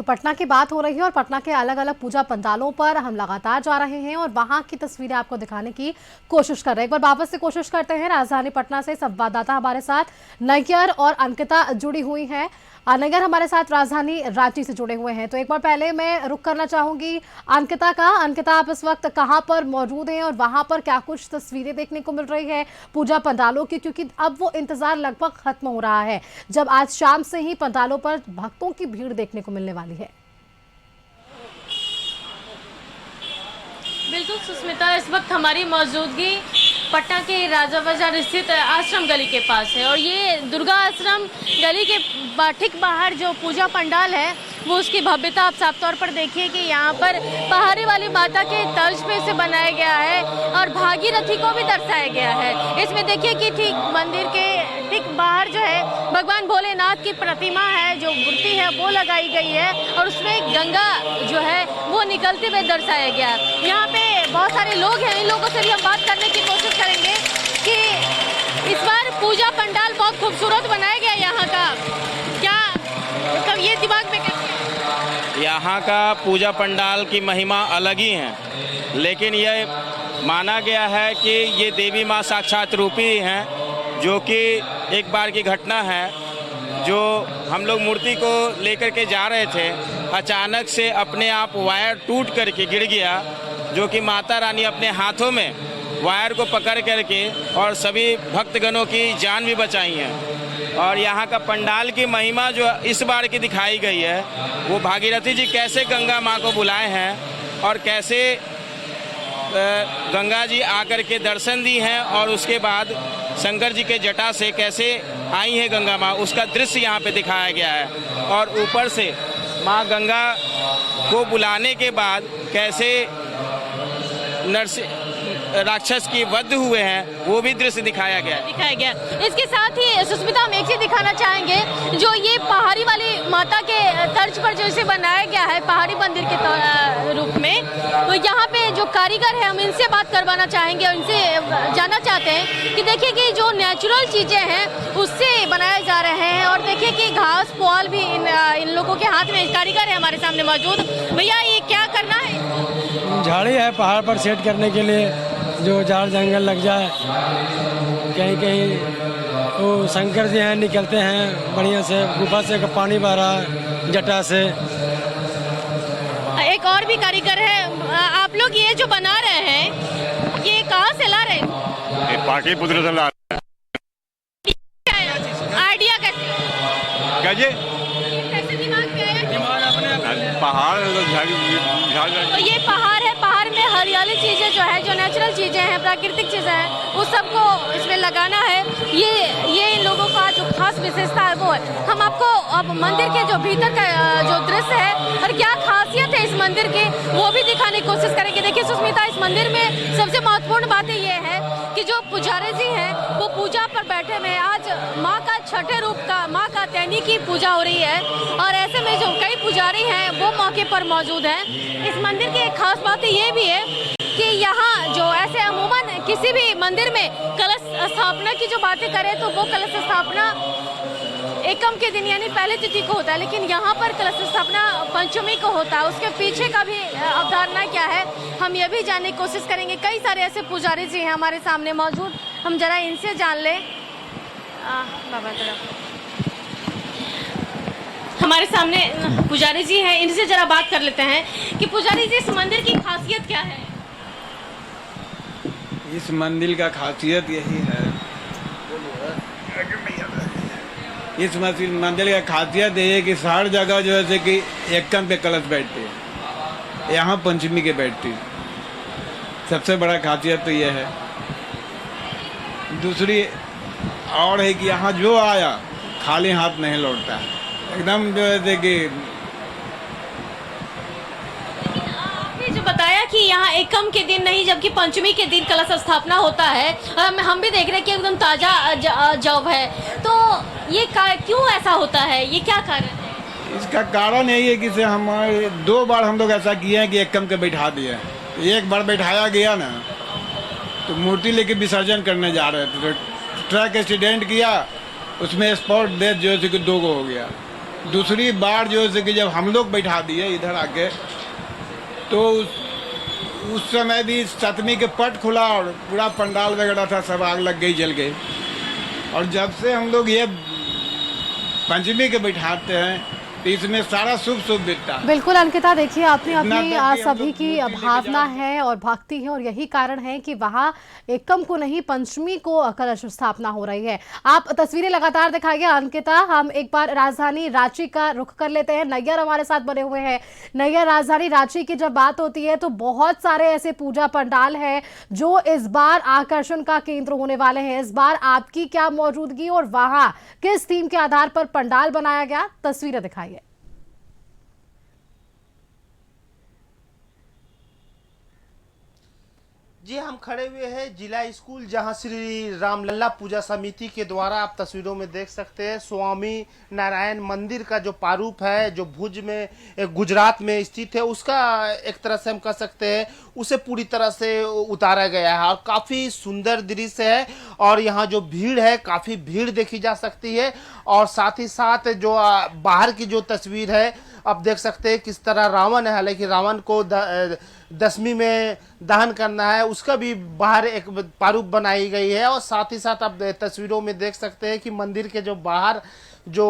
तो पटना की बात हो रही है और पटना के अलग अलग पूजा पंडालों पर हम लगातार जा रहे हैं और वहां की तस्वीरें आपको दिखाने की कोशिश कर रहे हैं। एक बार वापस से कोशिश करते हैं। राजधानी पटना से संवाददाता हमारे साथ नैयर और अंकिता जुड़ी हुई हैं। नैयर हमारे साथ राजधानी रांची से जुड़े हुए हैं। तो एक बार पहले मैं रुक करना चाहूंगी अंकिता का। अंकिता, आप इस वक्त कहां पर मौजूद हैं और वहां पर क्या कुछ तस्वीरें देखने को मिल रही है पूजा पंडालों की, क्योंकि अब वो इंतजार लगभग खत्म हो रहा है जब आज शाम से ही पंडालों पर भक्तों की भीड़ देखने को मिलने वाली है। बिल्कुल सुष्मिता, इस वक्त हमारी मौजूदगी पटना के राजा बाजार स्थित आश्रम गली के पास है और ये दुर्गा आश्रम गली के ठीक बाहर जो पूजा पंडाल है वो उसकी भव्यता आप साफ तौर पर देखिए कि यहाँ पर पहाड़ी वाली माता के तर्ज पे इसे बनाया गया है और भागीरथी को भी दर्शाया गया है। इसमें देखिए कि ठीक मंदिर के ठीक बाहर जो है भगवान भोलेनाथ की प्रतिमा है, जो मूर्ति है वो लगाई गई है और उसमें गंगा जो है वो निकलते हुए दर्शाया गया है। यहाँ पे बहुत सारे लोग हैं, इन लोगों से भी हम बात करने की कोशिश करेंगे कि इस बार पूजा पंडाल बहुत खूबसूरत बनाया गया यहाँ का, क्या मतलब ये दिमाग में यहाँ का पूजा पंडाल की महिमा अलग ही है, लेकिन यह माना गया है कि ये देवी माँ साक्षात रूपी हैं, जो कि एक बार की घटना है। जो हम लोग मूर्ति को लेकर के जा रहे थे, अचानक से अपने आप वायर टूट करके गिर गया, जो कि माता रानी अपने हाथों में वायर को पकड़ करके और सभी भक्तगणों की जान भी बचाई हैं। और यहाँ का पंडाल की महिमा जो इस बार की दिखाई गई है, वो भागीरथी जी कैसे गंगा माँ को बुलाए हैं और कैसे गंगा जी आकर के दर्शन दी हैं और उसके बाद शंकर जी के जटा से कैसे आई हैं गंगा माँ, उसका दृश्य यहाँ पे दिखाया गया है। और ऊपर से माँ गंगा को बुलाने के बाद कैसे राक्षस की वध हुए हैं वो भी दृश्य दिखाया गया। इसके साथ ही सुष्मिता, हम एक चीज दिखाना चाहेंगे, जो ये पहाड़ी वाली माता के तर्ज पर जो इसे बनाया गया है पहाड़ी मंदिर के रूप में, तो यहाँ पे जो कारीगर है हम इनसे बात करवाना चाहेंगे और इनसे जानना चाहते हैं कि देखिए कि जो नेचुरल चीजें हैं उससे बनाए जा रहे हैं और देखिए कि घास पुआल भी इन लोगों के हाथ में, कारीगर है हमारे सामने मौजूद। भैया ये क्या करना है? झाड़ी है पहाड़ पर सेट करने के लिए, जो झाड़ जंगल लग जाए, कहीं कहीं वो शंकर जी हैं निकलते हैं बढ़िया से, गुफा से पानी बह रहा है जटा से। एक और भी कारीगर है, आप लोग ये जो बना रहे हैं ये कहाँ से ला रहे हैं? ये पाटलिपुत्र से ला रहे हैं। आइडिया कैसे दिमाग में आया? पहाड़ तो ये पहाड़ है, पहाड़ में हरियाली चीजें जो है, जो नेचुरल चीजें हैं, प्राकृतिक चीजें हैं, उस सबको इसमें लगाना है। ये इन लोगों का जो खास विशेषता है वो है। हम आपको अब मंदिर के जो भीतर का जो दृश्य है और क्या खासियत है इस मंदिर की वो भी दिखाने की कोशिश करेंगे। देखिए सुष्मिता, इस मंदिर में सबसे महत्वपूर्ण बातें ये है कि जो पुजारी जी हैं वो पूजा पर बैठे हुए हैं। आज माँ का छठे रूप का, माँ का तैनी की पूजा हो रही है और ऐसे में जो कई पुजारी हैं वो मौके पर मौजूद हैं। इस मंदिर की एक खास बात ये भी है कि यहाँ जो ऐसे अमूमन किसी भी मंदिर में कलश स्थापना की जो बातें करें तो वो कलश स्थापना एकम के दिन यानी पहले तिथि को होता है, लेकिन यहाँ पर कलश स्थापना पंचमी को होता है। उसके पीछे का भी अवधारणा क्या है हम ये भी जानने की कोशिश करेंगे। कई सारे ऐसे पुजारी जी हैं हमारे सामने मौजूद, हम जरा इनसे जान लें। बाबा जरा हमारे सामने पुजारी जी हैं, इनसे जरा बात कर लेते हैं कि पुजारी जी इस मंदिर की खासियत क्या है? इस मंदिर का खासियत यही है, इस मंदिर का खासियत यही है कि हर जगह जो है कि एकम पे कलश बैठते हैं, यहाँ पंचमी के बैठते हैं। सबसे बड़ा खासियत तो यह है। दूसरी और है कि यहाँ जो आया खाली हाथ नहीं लौटता है, एकदम जो है कि जो बताया कि यहाँ एकम के दिन नहीं जबकि पंचमी के दिन कलश स्थापना होता है और हम भी देख रहे हैं कि एकदम ताजा जव है, तो ये क्यों ऐसा होता है, ये क्या कारण है? इसका कारण यही है कि से हमारे 2 बार हम लोग ऐसा किए हैं कि एकम के बैठा दिए। एक बार बैठाया गया ना तो मूर्ति लेके विसर्जन करने जा रहे थे तो ट्रक एक्सीडेंट किया, उसमें स्पॉट डेथ जो है कि 2 को हो गया। दूसरी बार जो है कि जब हम लोग बैठा दिए इधर आके, तो उस समय भी सतमी के पट खुला और पूरा पंडाल वगैरह था, सब आग लग गई, जल गई। और जब से हम लोग ये पंचमी के बैठाते हैं तो इसमें सारा शुभ शुभ दिखता है। बिल्कुल अंकिता, देखिए अपनी इतना अपनी तक कि हम सभी लोग की मूर्ति लेके भावना जाते है और भक्ति है, और यही कारण है कि वहाँ एकम को नहीं पंचमी को कलश स्थापना हो रही है। आप तस्वीरें लगातार दिखाइए अंकिता। हम एक बार राजधानी रांची का रुख कर लेते हैं। नैयर हमारे साथ बने हुए हैं। नैयर, राजधानी रांची की जब बात होती है तो बहुत सारे ऐसे पूजा पंडाल है जो इस बार आकर्षण का केंद्र होने वाले हैं। इस बार आपकी क्या मौजूदगी और वहाँ किस थीम के आधार पर पंडाल बनाया गया, तस्वीरें दिखाइए। जी, हम खड़े हुए हैं जिला स्कूल, जहां श्री रामलला पूजा समिति के द्वारा आप तस्वीरों में देख सकते हैं स्वामी नारायण मंदिर का जो प्रारूप है, जो भुज में गुजरात में स्थित है, उसका एक तरह से हम कह सकते हैं उसे पूरी तरह से उतारा गया है। और काफ़ी सुंदर दृश्य है, और यहाँ जो भीड़ है काफ़ी भीड़ देखी जा सकती है। और साथ ही साथ जो बाहर की जो तस्वीर है आप देख सकते हैं किस तरह रावण है, हालांकि रावण को दशमी में दहन करना है, उसका भी बाहर एक प्रारूप बनाई गई है। और साथ ही साथ आप तस्वीरों में देख सकते हैं कि मंदिर के जो बाहर जो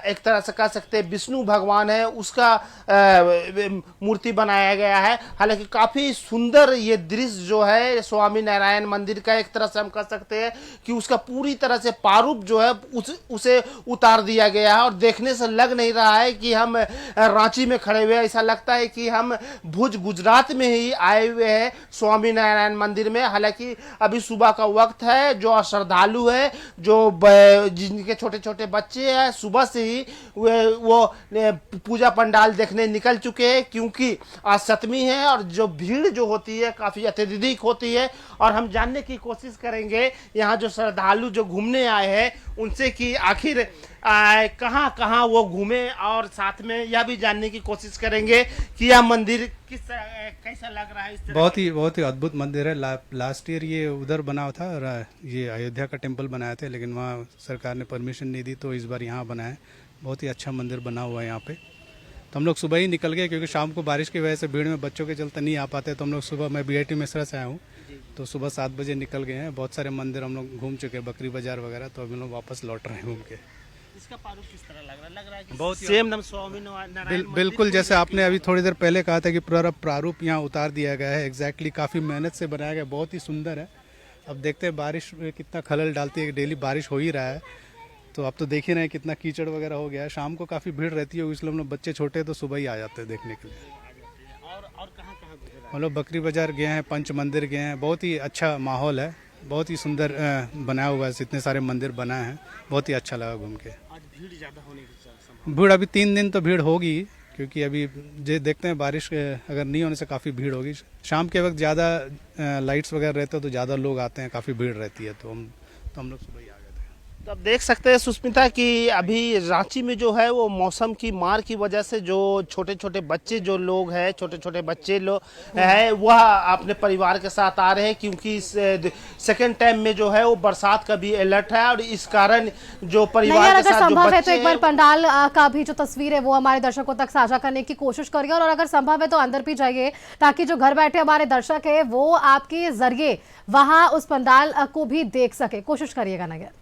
एक तरह से कह सकते हैं विष्णु भगवान है, उसका मूर्ति बनाया गया है। हालांकि काफ़ी सुंदर ये दृश्य जो है स्वामी नारायण मंदिर का, एक तरह से हम कह सकते हैं कि उसका पूरी तरह से प्रारूप जो है उसे उतार दिया गया है। और देखने से लग नहीं रहा है कि हम रांची में खड़े हुए हैं, ऐसा लगता है कि हम भुज गुजरात में ही आए हुए हैं स्वामी नारायण मंदिर में। हालांकि अभी सुबह का वक्त है, जो श्रद्धालु है, जो जिनके छोटे छोटे बच्चे हैं, सुबह से ही वो पूजा पंडाल देखने निकल चुके हैं, क्योंकि आज सप्तमी है और जो भीड़ जो होती है काफ़ी अत्यधिक होती है। और हम जानने की कोशिश करेंगे यहाँ जो श्रद्धालु जो घूमने आए हैं उनसे कि आखिर कहाँ कहाँ वो घूमे, और साथ में यह भी जानने की कोशिश करेंगे कि यह मंदिर कैसा लग रहा है। इस तरह बहुत ही अद्भुत मंदिर है। लास्ट ईयर ये उधर बना था, ये अयोध्या का टेम्पल बनाए थे, लेकिन वहाँ सरकार ने परमिशन नहीं दी, तो इस बार यहाँ बनाया। बहुत ही अच्छा मंदिर बना हुआ है यहाँ पे। तो हम लोग सुबह ही निकल गए, क्योंकि शाम को बारिश की वजह से भीड़ में बच्चों के चलते नहीं आ पाते, तो हम लोग सुबह, मैं BIT मिश्रा से आया हूँ, तो सुबह 7 बजे निकल गए हैं। बहुत सारे मंदिर हम लोग घूम चुके हैं, बकरी बाजार वगैरह, तो अभी हम लोग वापस लौट रहे हैं घूम के। इसका प्रारूप किस तरह लग रहा है कि बहुत सेम नाम स्वामी नारायण बिल्कुल, जैसे आपने अभी थोड़ी देर पहले कहा था कि पूरा प्रारूप यहाँ उतार दिया गया है। एग्जैक्टली काफ़ी मेहनत से बनाया गया, बहुत ही सुंदर है। अब देखते हैं बारिश कितना खलल डालती है, डेली बारिश हो ही रहा है, तो आप तो देख ही रहे हैं कितना कीचड़ वगैरह हो गया है। शाम को काफ़ी भीड़ रहती है, इसलिए हम लोग बच्चे छोटे तो सुबह ही आ जाते हैं देखने के लिए। और कहाँ हम लोग बकरी बाजार गए हैं, पंच मंदिर गए हैं। बहुत ही अच्छा माहौल है, बहुत ही सुंदर बनाया हुआ है, इतने सारे मंदिर बनाए हैं, बहुत ही अच्छा लगा घूम के। आज भीड़ ज़्यादा होने की भीड़ अभी 3 दिन तो भीड़ होगी, क्योंकि अभी जो देखते हैं बारिश अगर नहीं होने से काफ़ी भीड़ होगी। शाम के वक्त ज़्यादा लाइट्स वगैरह रहते हैं तो ज़्यादा लोग आते हैं, काफ़ी भीड़ रहती है, तो हम लोग सुबह ही आ गए थे। तो आप देख सकते हैं सुष्मिता कि अभी रांची में जो है वो मौसम की मार की वजह से जो छोटे छोटे बच्चे जो लोग हैं, छोटे छोटे बच्चे लोग हैं, वह अपने परिवार के साथ आ रहे हैं, क्योंकि सेकेंड टाइम में जो है वो बरसात का भी अलर्ट है। और इस कारण जो परिवार के साथ जो संभव है तो बच्चे एक बार पंडाल का भी जो तस्वीर है वो हमारे दर्शकों तक साझा करने की कोशिश करिए, और अगर संभव है तो अंदर भी जाइए, ताकि जो घर बैठे हमारे दर्शक है वो आपके जरिए वहां उस पंडाल को भी देख सके। कोशिश करिएगा नगर।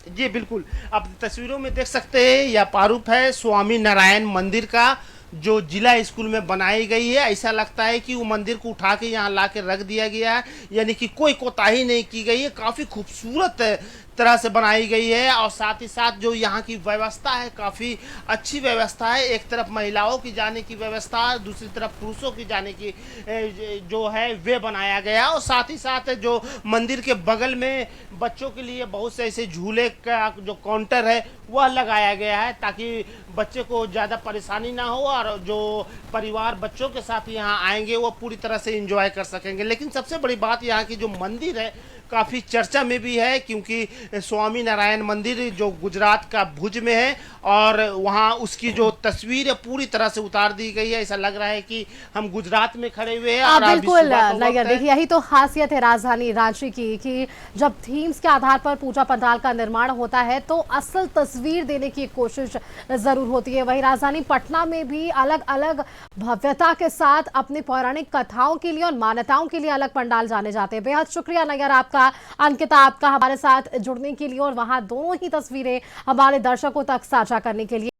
जी बिल्कुल, आप तस्वीरों में देख सकते हैं यह प्रारूप है स्वामी नारायण मंदिर का, जो जिला स्कूल में बनाई गई है। ऐसा लगता है कि वो मंदिर को उठा के यहाँ ला के रख दिया गया है, यानी कि कोई कोताही नहीं की गई है। काफ़ी खूबसूरत तरह से बनाई गई है, और साथ ही साथ जो यहाँ की व्यवस्था है काफ़ी अच्छी व्यवस्था है। एक तरफ महिलाओं की जाने की व्यवस्था है, दूसरी तरफ पुरुषों की जाने की जो है वे बनाया गया। और साथ ही साथ जो मंदिर के बगल में बच्चों के लिए बहुत से ऐसे झूले का जो काउंटर है वह लगाया गया है, ताकि बच्चे को ज़्यादा परेशानी ना हो, और जो परिवार बच्चों के साथ यहाँ आएंगे वो पूरी तरह से एंजॉय कर सकेंगे। लेकिन सबसे बड़ी बात यहाँ की जो मंदिर है काफ़ी चर्चा में भी है, क्योंकि स्वामी नारायण मंदिर जो गुजरात का भुज में है और वहाँ उसकी जो तस्वीर है पूरी तरह से उतार दी गई है। ऐसा लग रहा है कि हम गुजरात में खड़े हुए हैं। और अभी बिल्कुल सुबह का वक्त नैयर, है। देखिए यही तो खासियत है राजधानी रांची की कि जब थीम्स के आधार पर पूजा पंडाल का निर्माण होता है तो असल तस्वीर देने की कोशिश जरूर होती है। वही राजधानी पटना में भी अलग अलग भव्यता के साथ अपनी पौराणिक कथाओं के लिए और मान्यताओं के लिए अलग पंडाल जाने जाते हैं। बेहद शुक्रिया नैयर आपका, अंकिता आपका हमारे साथ जुड़ने के लिए और वहां दोनों ही तस्वीरें हमारे दर्शकों तक साझा करने के लिए।